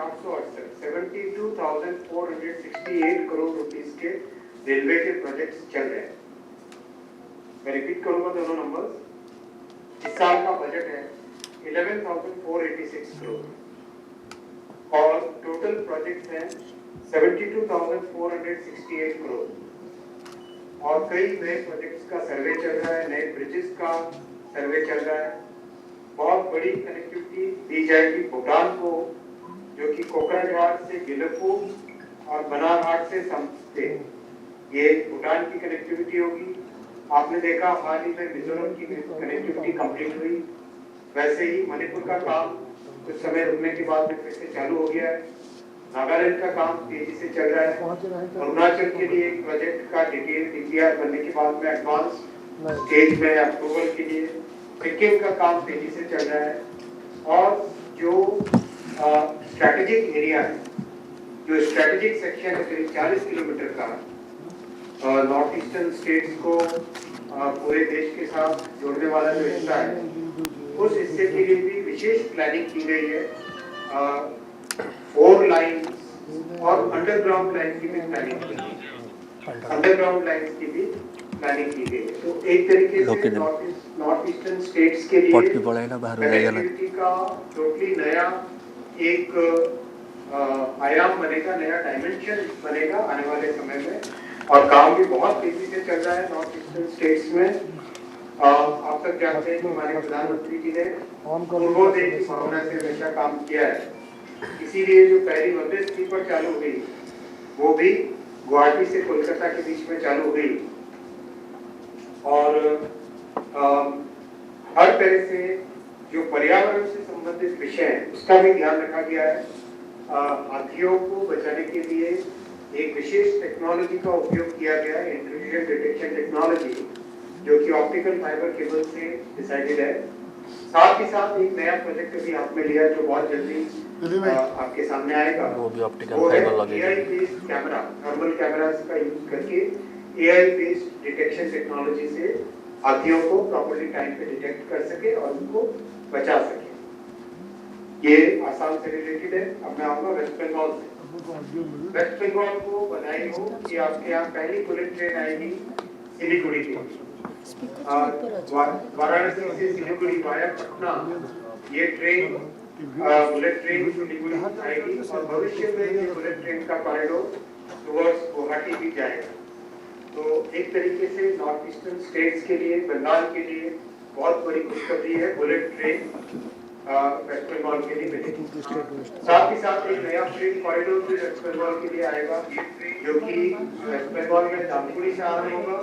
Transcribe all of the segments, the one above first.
72,468 crore rupees के railway के projects चल रहे हैं। मैं रिपीट करूंगा दोनों नंबर्स। इस साल का बजट है 11,486 करोड़ और टोटल प्रोजेक्ट्स हैं 72,468 करोड़ और कई नए प्रोजेक्ट्स का सर्वे चल रहा है, नए ब्रिजेस का सर्वे चल रहा है। बहुत बड़ी कनेक्टिविटी दी जाएगी भूटान को, जो कि कोकराझार से गिलपू और बनारघाट से समझते, ये भूटान की कनेक्टिविटी होगी। आपने देखा हाल ही में मिजोरम की कनेक्टिविटी कंप्लीट हुई, वैसे ही मणिपुर का काम कुछ समय रुकने के बाद में फिर से चालू हो गया है। नागालैंड का काम तेजी से चल रहा है। अरुणाचल के लिए एक प्रोजेक्ट का डिटेल डीपीआर बनने के बाद में एडवांस स्टेज में अप्रूवल के लिए सिक्किम का काम तेजी से चल रहा है और जो स्ट्रैटेजिक एरिया है, जो स्ट्रैटेजिक सेक्शन है करीब 40 किलोमीटर का नॉर्थ ईस्टर्न स्टेट्स को पूरे देश के साथ जोड़ने वाला जो हिस्सा है, उस हिस्से के लिए भी विशेष प्लानिंग की गई है। 4 लाइन्स और अंडरग्राउंड लाइन की भी प्लानिंग की गई है। अंडरग्राउंड लाइन्स की भी प्लानिंग की गई है। तो एक तरीके से नॉर्थ ईस्टर्न स्टेट्स के लिए कनेक्टिविटी का टोटली नया एक आयाम बनेगा, नया डायमेंशन बनेगा आने वाले समय में और काम भी बहुत तेजी से चल रहा है नॉर्थ ईस्टर्न स्टेट्स में। आप सब जानते हैं कि हमारे प्रधानमंत्री जी ने पूर्वोदय की भावना से हमेशा काम किया है, इसीलिए जो पहली वंदे स्लीपर चालू हुई वो भी गुवाहाटी से कोलकाता के बीच में चालू हुई और हर तरह से जो पर्यावरण से संबंधित विषय है उसका भी ध्यान रखा गया है। हाथियों को बचाने के लिए एक विशेष टेक्नोलॉजी का उपयोग किया गया है, इंट्रूजन डिटेक्शन टेक्नोलॉजी, जो कि ऑप्टिकल फाइबर केबल से डिसाइडेड है। साथ ही साथ एक नया प्रोजेक्ट भी हाथ में लिया जो बहुत जल्दी आपके सामने आएगा, वो है AI based camera, thermal cameras का यूज करके AI बेस्ड डिटेक्शन टेक्नोलॉजी से हाथियों को प्रॉपर्ली टाइम पे डिटेक्ट कर सके और उनको बचा सके। ये आसाम से रिलेटेड है। अब मैं आऊंगा वेस्ट बंगाल से। वेस्ट बंगाल को बधाई हो कि आपके यहाँ पहली बुलेट ट्रेन आएगी सिलीगुड़ी की। वाराणसी से सिलीगुड़ी वाया पटना ये ट्रेन बुलेट ट्रेन सिलीगुड़ी आएगी और भविष्य में ये बुलेट ट्रेन का कॉरिडोर टुवर्ड्स गुवाहाटी भी जाएगा। तो एक तरीके से नॉर्थ ईस्टर्न स्टेट्स के लिए, बंगाल के लिए बहुत बड़ी खुशखबरी है, बुलेट ट्रेन वेस्ट बंगाल के लिए मिलेगी। साथ ही साथ एक नया फ्रेट कॉरिडोर भी वेस्ट बंगाल के लिए आएगा, जो कि वेस्ट बंगाल में दामपुरी से आरंभ होगा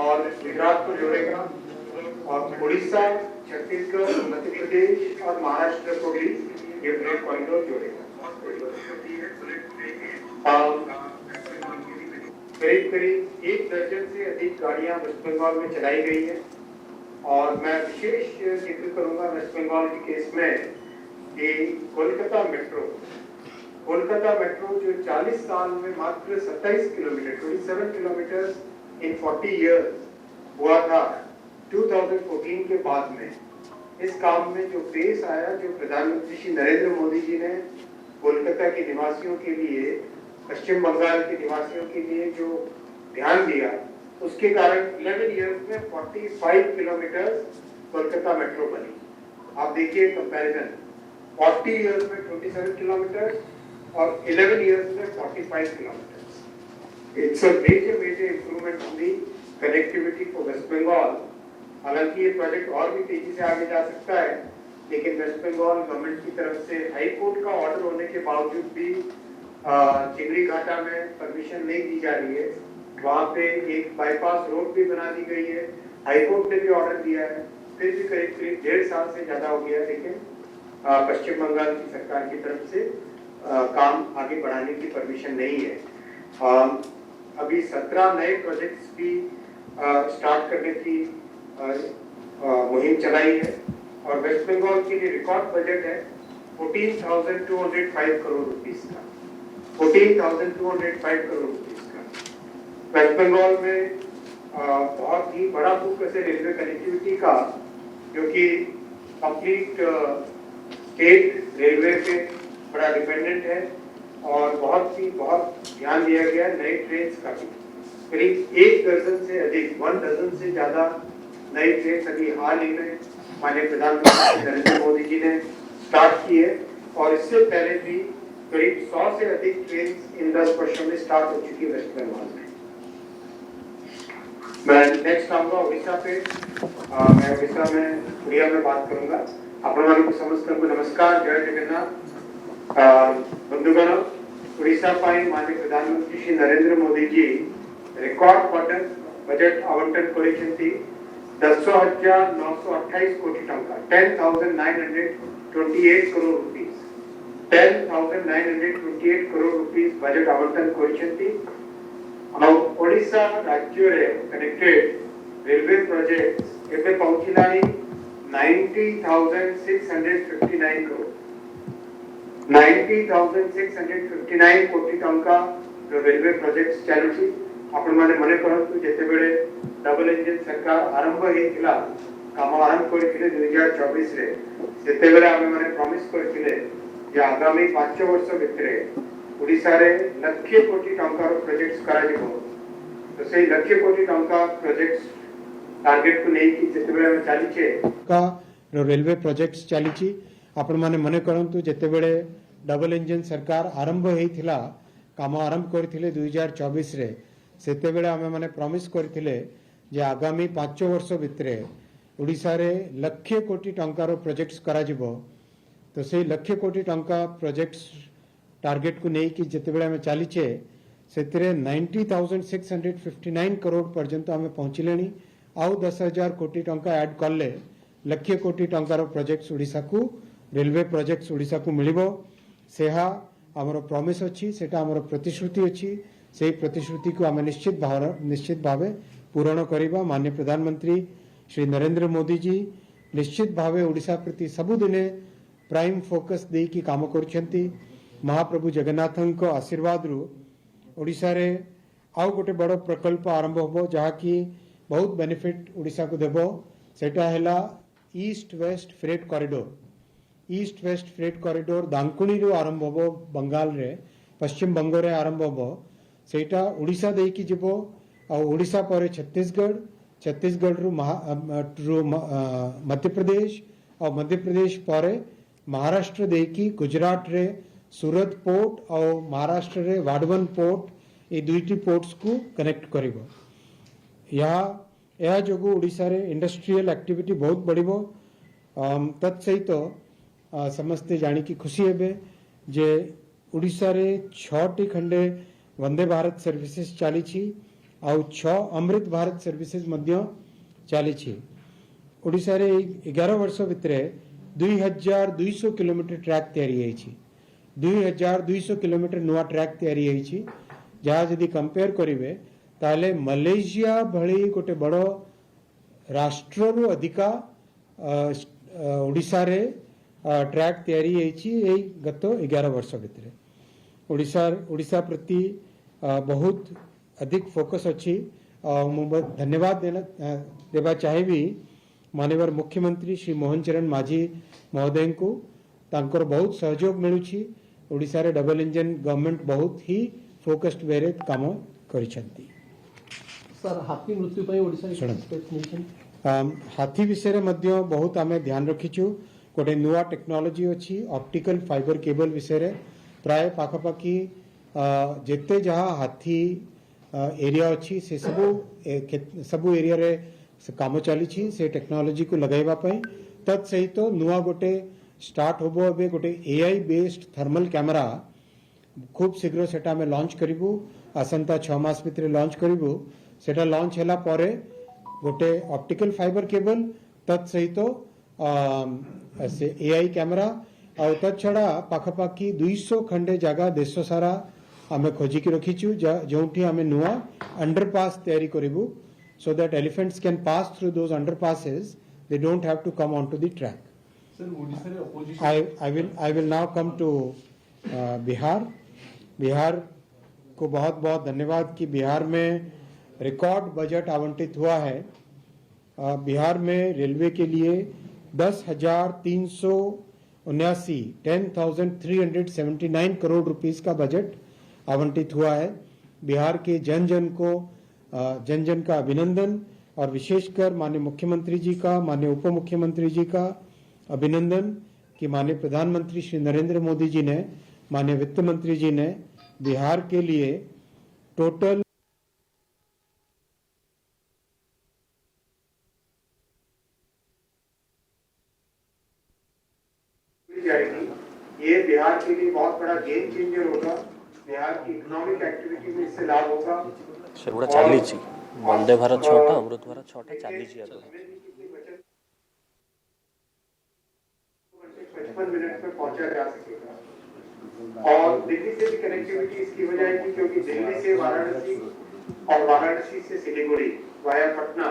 और गुजरात को जोड़ेगा और उड़ीसा, छत्तीसगढ़, मध्य प्रदेश और महाराष्ट्र को भी ये फ्रेट कॉरिडोर जोड़ेगा। करीब करीब 1 दर्जन से अधिक गाड़ियां वेस्ट बंगाल में चलाई गई है और मैं विशेष जिक्र करूंगा वेस्ट बंगाल के केस में कि कोलकाता मेट्रो जो 40 साल में मात्र 27 किलोमीटर इन 40 इयर्स हुआ था 2014 के बाद में। इस काम में जो पेश आया, जो प्रधानमंत्री श्री नरेंद्र मोदी जी ने कोलकाता के निवासियों के लिए, पश्चिम बंगाल के निवासियों के लिए जो ध्यान दिया, उसके कारण 11 इयर्स में 45 किलोमीटर कोलकाता मेट्रो बनी। आप देखिए कंपैरिजन, 40 इयर्स में 27 किलोमीटर और 11 इयर्स में 45 किलोमीटर। It's a major improvement in the connectivity for West Bengal. हालांकि ये प्रोजेक्ट और भी तेजी से आगे जा सकता है, लेकिन वेस्ट बंगाल गवर्नमेंट की तरफ से हाई कोर्ट का ऑर्डर होने के बावजूद भी चिंगड़ी घाटा में परमिशन नहीं दी जा रही है। वहाँ पे एक बाईपास रोड भी बना दी गई है, हाई कोर्ट ने भी ऑर्डर दिया है, फिर भी करीब 1.5 साल से ज्यादा हो गया है, लेकिन पश्चिम बंगाल की सरकार की तरफ से काम आगे बढ़ाने की परमिशन नहीं है। अभी 17 नए प्रोजेक्ट्स भी स्टार्ट करने की मुहिम चलाई है और वेस्ट बंगाल के लिए रिकॉर्ड बजट है 14,205 करोड़ रुपीस का। 14,205 करोड़ रुपीस का वेस्ट बंगाल में बहुत ही बड़ा फोकस है रेलवे कनेक्टिविटी का, क्योंकि कंप्लीट स्टेट रेलवे पे बड़ा डिपेंडेंट है और बहुत ध्यान दिया गया नई ट्रेन का भी। करीब 1 दर्जन से अधिक 1 दर्जन से ज्यादा नई ट्रेन अभी हाल ही में माननीय प्रधानमंत्री नरेंद्र मोदी जी ने स्टार्ट की है और इससे पहले भी करीब 100 से अधिक ट्रेन इन 10 वर्षों में स्टार्ट हो चुकी है वेस्ट बंगाल में। मैं नेक्स्ट आऊंगा उड़ीसा पे। मैं उड़ीसा में उड़िया में बात करूंगा। आपको समस्त को नमस्कार, जय जगन्नाथ। बंधुगण, उड़ीसा पाई माननीय प्रधानमंत्री श्री नरेंद्र मोदी जी रेकॉर्ड बजट आवंटन करिसेंती 10,928 कोटी टंका 10,928 crore rupees 10,928 crore rupees budget आवंटन करिसेंती। ओडिशा राज्य रे कनेक्टेड रेलवे प्रोजेक्ट एबे पहुंचिलानी 90,659 करोड़ 90,659 कोटी टंका जो रेलवे प्रोजेक्ट्स चालुची। आपण माने मने करंतु जेते बेले डबल इंजन सरकार आरंभ हेतिला काम आरंभ करथिले 2024 रे सेते बेले आमे माने प्रॉमिस करथिले जे आगामी 5 वर्ष भितरे ओडिसा रे लक्ष्य कोटी टंका रो प्रोजेक्ट्स करा जिवो। तो सेही लक्ष्य कोटी टंका प्रोजेक्ट्स टार्गेट को नै कि जेते बेले चाली छे का रेलवे प्रोजेक्ट्स चाली छी। आपण माने मने करंतु जेते बेले डबल इंजन सरकार आरंभ हेतिला काम आरंभ करथिले 2024 रे सेते बेले आमे माने प्रॉमिस करथिले जे आगामी 5 वर्ष भितरे ओडिसा रे लक्ष्य कोटी टंका रो प्रोजेक्ट्स करा जिवो। तो सेही लक्ष्य कोटी टंका प्रोजेक्ट्स टार्गेट को नहीं कि जिते बेले हमें चाली छे सेतिरे 90,659 करोड़ पर्यंत हमें पहुंचलेनी। आउ 10,000 कोटी टंका ऐड करले लक्ष्य कोटी टंकार प्रोजेक्ट्स ओडिशा को रेलवे प्रोजेक्ट्स ओडिशा को मिलिबो। सेहा हमर प्रॉमिस अछि, सेटा हमर प्रतिश्रुति अछि। सेही प्रतिश्रुति को आम निश्चित भावे पूरण करिबा। माननीय प्रधानमंत्री श्री नरेंद्र मोदी जी निश्चित भावे ओडिशा प्रति सबुदिने प्राइम फोकस दे की काम करुछंती। महाप्रभु जगन्नाथन को आशीर्वाद रु ओडिशा रे आउ गोटे बड़ प्रकल्प आरंभ होबो जहा की बहुत बेनिफिट ओडिशा को देबो। सेटा हैला east west freight corridor. East west freight corridor Dankuni रु आरंभ होबो, बंगाल रे पश्चिम बंग रे आरंभ होबो। सेटा ओडिशा दे की जिवो आ ओडिशा पर छत्तीसगढ़ रु मध्य प्रदेश और मध्य प्रदेश पर महाराष्ट्र दे की गुजरात रे सूरत पोर्ट और महाराष्ट्र रे वाडवन पोर्ट ये दुईटी पोर्ट्स को कनेक्ट करिवो। यह जोगु ओडिशा रे इंडस्ट्रियल एक्टिविटी बहुत बढ़िबो। तत्सहित समस्ते जानी की खुशी हेबे जे ओडिशा रे 6टी खंडे वंदे भारत सर्विसेज चाली छी और 6 अमृत भारत सर्विसेज मध्य चाली छी। ओडिशा रे 11 वर्ष भितरे 2200 किलोमीटर ट्रैक तैयारी है छी। 2200 किलोमीटर नुआ ट्रैक तैयारी है छी। जहाँ यदि कंपेयर करिवे ताले मलेशिया भली गोटे बड़ राष्ट्र रु अधिका ओडिशा रे ट्रैक तैयारी है छी। एई गत 11 वर्ष भितरे ओडिशा प्रति बहुत अधिक फोकस अच्छी। मु धन्यवाद देवा चाहिए माननीय मुख्यमंत्री श्री मोहन चरण माझी महोदय को। तांकर बहुत सहयोग मिलुछि। ओडिशा रे डबल इंजन गवर्नमेंट बहुत ही फोकस्ड वे रे काम करिसेंती। सर हाथी मृत्यु पई ओडिशा रे हाथी विषय मध्य बहुत आमे ध्यान रखिछु। गोटे नुआ टेक्नोलॉजी अच्छी ऑप्टिकल फाइबर केबल विषय रे प्राय पाखापाखि जेते जहाँ हाथी एरिया अच्छी से सबू एरिया रे काम चली से टेक्नोलॉजी को लगाइबा पई। तत्सहित नुआ गोटे स्टार्ट होबो एबे गोटे एआई बेस्ड थर्मल कैमरा खूब शीघ्र सेटा में लॉन्च करिवु। आसंता 6 मास भितर लॉन्च करिवु। सेटा लॉन्च हैला परे गोटे ऑप्टिकल फाइबर केबल तत्सहित से एआई कैमरा और तछड़ा पाखापाखि 200 खंडे जगह देश सारा आमे खोजिकी रखीचु जोठी आमे नुआ अंडरपास तैयारी करिवु so that elephants can pass through those underpasses. They don't have to come onto the track. Sir, Odisha रे opposition I will now come to Bihar को बहुत बहुत धन्यवाद कि बिहार में रिकॉर्ड बजट आवंटित हुआ है। बिहार में रेलवे के लिए 10,300 10,379 करोड़ रुपीस का बजट आवंटित हुआ है। बिहार के जन जन का अभिनंदन और विशेषकर माननीय मुख्यमंत्री जी का, माननीय उप मुख्यमंत्री जी का अभिनंदन कि माननीय प्रधानमंत्री श्री नरेंद्र मोदी जी ने, माननीय वित्त मंत्री जी ने बिहार के लिए टोटल ये बिहार के लिए बहुत बड़ा गेम चेंजर होगा। बिहार की इकोनॉमिक एक्टिविटी में इससे लाभ होगा। ସେଗୁଡ଼ା ଚାଲିଛି ବନ୍ଦେ ଭାରତ 6ଟା ଅମୃତ ଭାରତ 6ଟା ଚାଲିଛି ଆଗରୁ। 55 मिनट में पहुंचा जा सकेगा। और दिल्ली से भी कनेक्टिविटी इसकी हो जाएगी, क्योंकि दिल्ली से वाराणसी और वाराणसी से सिलीगुड़ी वाया पटना,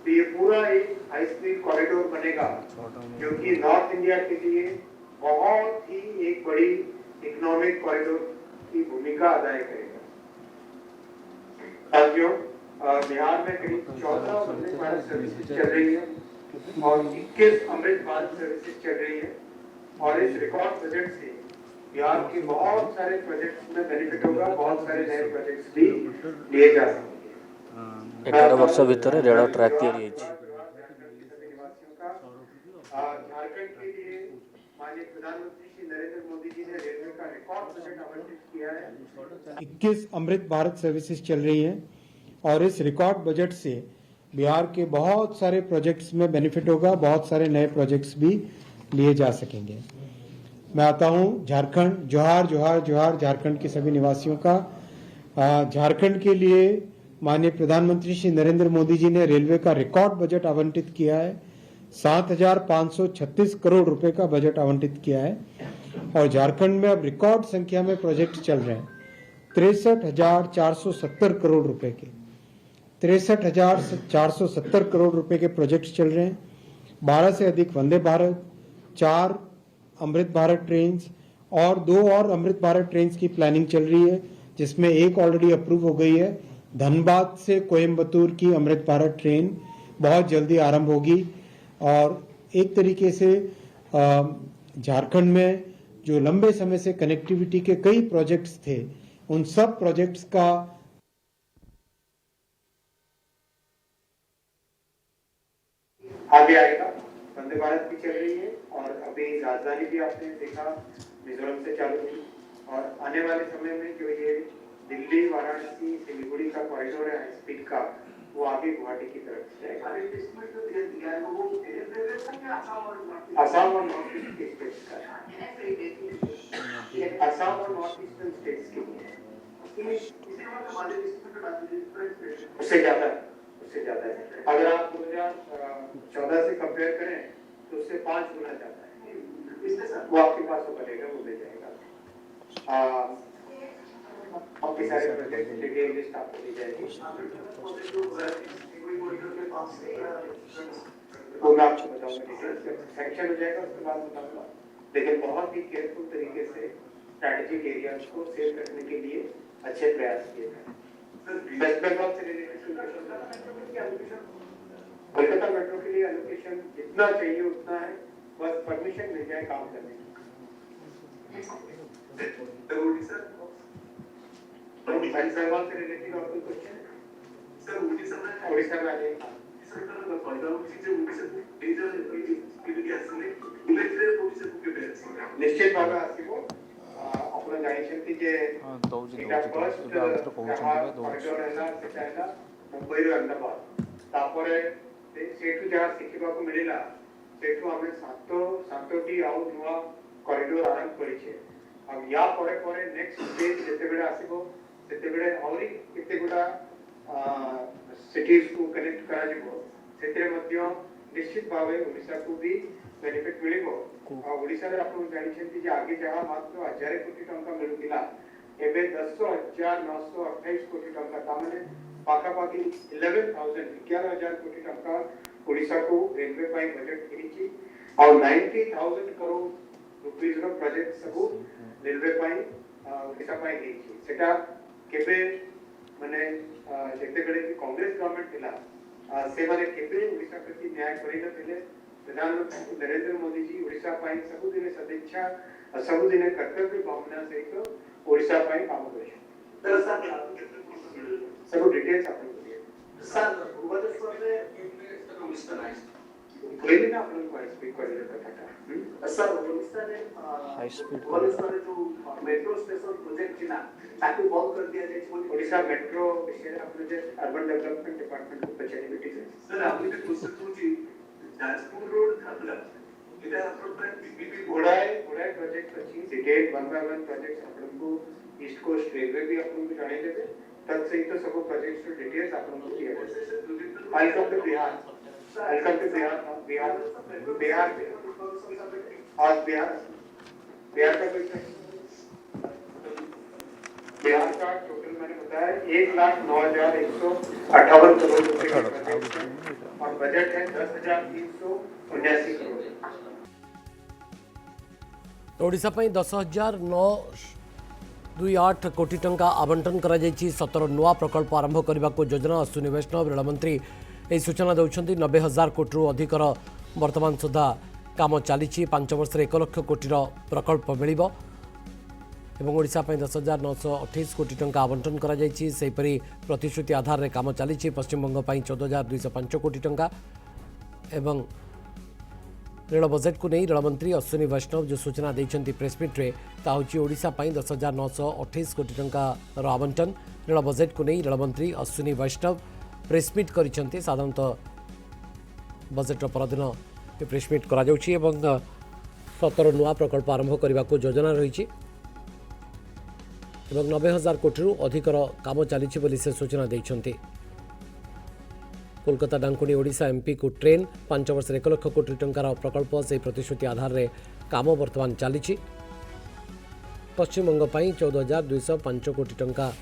तो ये पूरा एक हाई स्पीड कॉरिडोर बनेगा, जो कि नॉर्थ इंडिया के लिए बहुत ही एक बड़ी इकोनॉमिक कॉरिडोर की भूमिका अदा करेगा। साथियों, बिहार में करीब 14 वंदे भारत सर्विसेज चल रही है और 21 अमृत भारत सर्विसेज चल रही है। और इस रिकॉर्ड बजट से बिहार के बहुत सारे प्रोजेक्ट्स में बेनिफिट होगा, बहुत सारे नए प्रोजेक्ट्स भी लिए जा सकेंगे। 11 वर्ष भितर रेल ट्रैक तैयारी होइछि। झारखंड के लिए माननीय प्रधानमंत्री श्री नरेंद्र मोदी जी ने रेलवे का रिकॉर्ड बजट आवंटित किया है। 21 अमृत भारत सर्विसेज चल रही है और इस रिकॉर्ड बजट से बिहार के बहुत सारे प्रोजेक्ट्स में बेनिफिट होगा, बहुत सारे नए प्रोजेक्ट्स भी लिए जा सकेंगे। मैं आता हूं झारखंड। जोहार जोहार जोहार झारखंड के सभी निवासियों का। झारखंड के लिए माननीय प्रधानमंत्री श्री नरेंद्र मोदी जी ने रेलवे का रिकॉर्ड बजट आवंटित किया है। 7,536 करोड़ रुपए का बजट आवंटित किया है और झारखंड में अब रिकॉर्ड संख्या में प्रोजेक्ट चल रहे हैं। 63,470 करोड़ रुपए के 63,470 करोड़ रुपए के प्रोजेक्ट चल रहे हैं। 12 से अधिक वंदे भारत, 4 अमृत भारत ट्रेन और 2 और अमृत भारत ट्रेन की प्लानिंग चल रही है, जिसमें एक ऑलरेडी अप्रूव हो गई है। धनबाद से कोयम्बतूर की अमृत भारत ट्रेन बहुत जल्दी आरंभ होगी और एक तरीके से झारखंड में जो लंबे समय से कनेक्टिविटी के कई प्रोजेक्ट्स थे, उन सब प्रोजेक्ट्स का आगे आएगा। वंदे भारत भी चल रही है और अभी राजधानी भी आपने देखा मिजोरम से चालू हुई और आने वाले समय में जो ये दिल्ली वाराणसी सिलीगुड़ी का कॉरिडोर है हाई स्पीड का, वो आगे गुवाहाटी की तरफ जाएगा। असम और नॉर्थ ईस्ट के स्टेट्स का, असम और नॉर्थ ईस्टर्न स्टेट्स के लिए उससे ज्यादा है। अगर आप 2014 से कंपेयर करें तो उससे 5 गुना ज्यादा है। वो आपके पास वो बनेगा, वो ले जाएगा। आपके सारे प्रोजेक्ट डिटेल लिस्ट आपको दी जाएगी, वो मैं आपको बताऊंगा। डिटेल सेक्शन हो जाएगा, उसके बाद बताऊंगा। लेकिन बहुत ही केयरफुल तरीके से स्ट्रैटेजिक एरियाज को सेव करने के लिए अच्छे प्रयास किए गए। वेस्ट बंगाल से रिलेटेड कोलकाता मेट्रो के लिए एलोकेशन जितना चाहिए उतना है, बस परमिशन मिल जाए काम करने की। वेस्ट बंगाल से रिलेटेड और कोई क्वेश्चन? सर ओडिशा में आ जाएगा। निश्चित भाव आसो ଆପଣ ଜାଣିଛନ୍ତି ଯେ ଏଇଟା ଫର୍ଷ୍ଟ କରିଡୋର ହେଲା, ସେଟା ହେଲା ମୁମ୍ବାଇରୁ ଅହମଦାବାଦ। ତାପରେ ସେଠୁ ଯାହା ଶିଖିବାକୁ ମିଳିଲା, ସେଠୁ ଆମେ ସାତଟି ଆଉ ନୂଆ କରିଡୋର ଆରମ୍ଭ କରିଛେ। ଆଉ ୟା ପରେ ପରେ ନେକ୍ସଟ ଫେଜ୍ ଯେତେବେଳେ ଆସିବ, ସେତେବେଳେ ଆହୁରି କେତେ ଗୁଡ଼ା ସିଟିଜକୁ କନେକ୍ଟ କରାଯିବ। ସେଥିରେ ମଧ୍ୟ ନିଶ୍ଚିତ ଭାବେ ଓଡ଼ିଶାକୁ ବି ବେନିଫିଟ ମିଳିବ। ଆଉ ଓଡ଼ିଶାରେ ଆପଣ ଜାଣିଛନ୍ତି ଯେ ଆଗେ ଯାହା ମାତ୍ର 1000 କୋଟି ଟଙ୍କା ମିଳୁଥିଲା, ଏବେ 10,928 କୋଟି ଟଙ୍କା, ତାମାନେ ପାଖାପାଖି 11,000 କୋଟି ଟଙ୍କା ଓଡ଼ିଶାକୁ ରେଲୱେ ପାଇଁ ବଜେଟ୍ ମିଳିଛି। ଆଉ 90,000 କରୋड़ रुपीज ର ପ୍ରୋଜେକ୍ଟ ସବୁ ରେଲୱେ ପାଇଁ ଓଡ଼ିଶା ପାଇଁ ହେଇଛି। ସେଟା କେବେ ମାନେ ଯେତେବେଳେ କି କଂଗ୍ରେସ ଗଭର୍ଣ୍ଣମେଣ୍ଟ ଥିଲା, ସେମାନେ କେବେ ଓଡ଼ିଶା ପ୍ରତି ନ୍ୟାୟ କରିନଥିଲେ। प्रधानमंत्री नरेंद्र मोदी जी ओडिशा पाई सबुदिन सदिच्छा और सबुदिन कर्तव्य भावना सहित ओडिशा पाई काम करे सब डिटेल्स आपण दिए सर भुवनेश्वर में कोई ना अपन को स्पीक कर कथा सर ओडिशा ने हाई स्पीड भुवनेश्वर में जो मेट्रो स्टेशन प्रोजेक्ट थिला ताकू बंद कर दिया जाय बोली ओडिशा मेट्रो विषय अपन जे अर्बन डेवलपमेंट डिपार्टमेंट को पछाड़ी सर आपने जो क्वेश्चन पूछी जाजपुर रोड थापला इधर अपन पीपीपी घोड़ाई प्रोजेक्ट अच्छी डिटेल 1 बाय 1 प्रोजेक्ट्स अपन को ईस्ट कोस्ट रेलवे भी अपन को जाने देते तब से तो सब प्रोजेक्ट्स की डिटेल्स अपन को दिया आई कम टू बिहार आज बिहार का बिहार का टोटल मैंने बताया 1,09,158 करोड़ रुपए का बजट है और बजट है 10,379 करोड़। ओडिशा पई 10,928 कोटी टंका आवंटन करा जायछि 17 नुआ प्रकल्प आरंभ करने को योजना अश्विनी वैष्णव रेलमंत्री यह सूचना दौरान 90,000 कोटी अधिकर वर्तमान सुधा काम चली 5 वर्ष 1 लाख कोटी प्रकल्प मिल ओडिशा 10,928 कोटी टंका आवंटन करा जायछि सेहीपरि प्रतिश्रुति आधार में काम चली पश्चिम बंग 14,205 कोटी टंका एवं रेल बजेट को नहीं रेलमंत्री अश्विनी वैष्णव जो सूचना देते प्रेसमिट्रे ताकि ओडिशा 10,928 कोटी टंकार आवंटन रेल बजेट को नहीं रेलमंत्री अश्विनी वैष्णव प्रेसमिट कर साधारणतः बजेट परदिन प्रेसमिट कर 17 नुआ प्रकल्प आरंभ करने को योजना रही 90,000 कोटी अधिकर काम चली से सूचना देते कोलकाता डांकुनी ओडिशा एमपी को ट्रेन 5 वर्ष 1 लाख कोटी टंकार प्रकल्प से प्रतिश्रुति आधार में काम बर्तमान चली पश्चिम बंग 14,205 कोटी टंका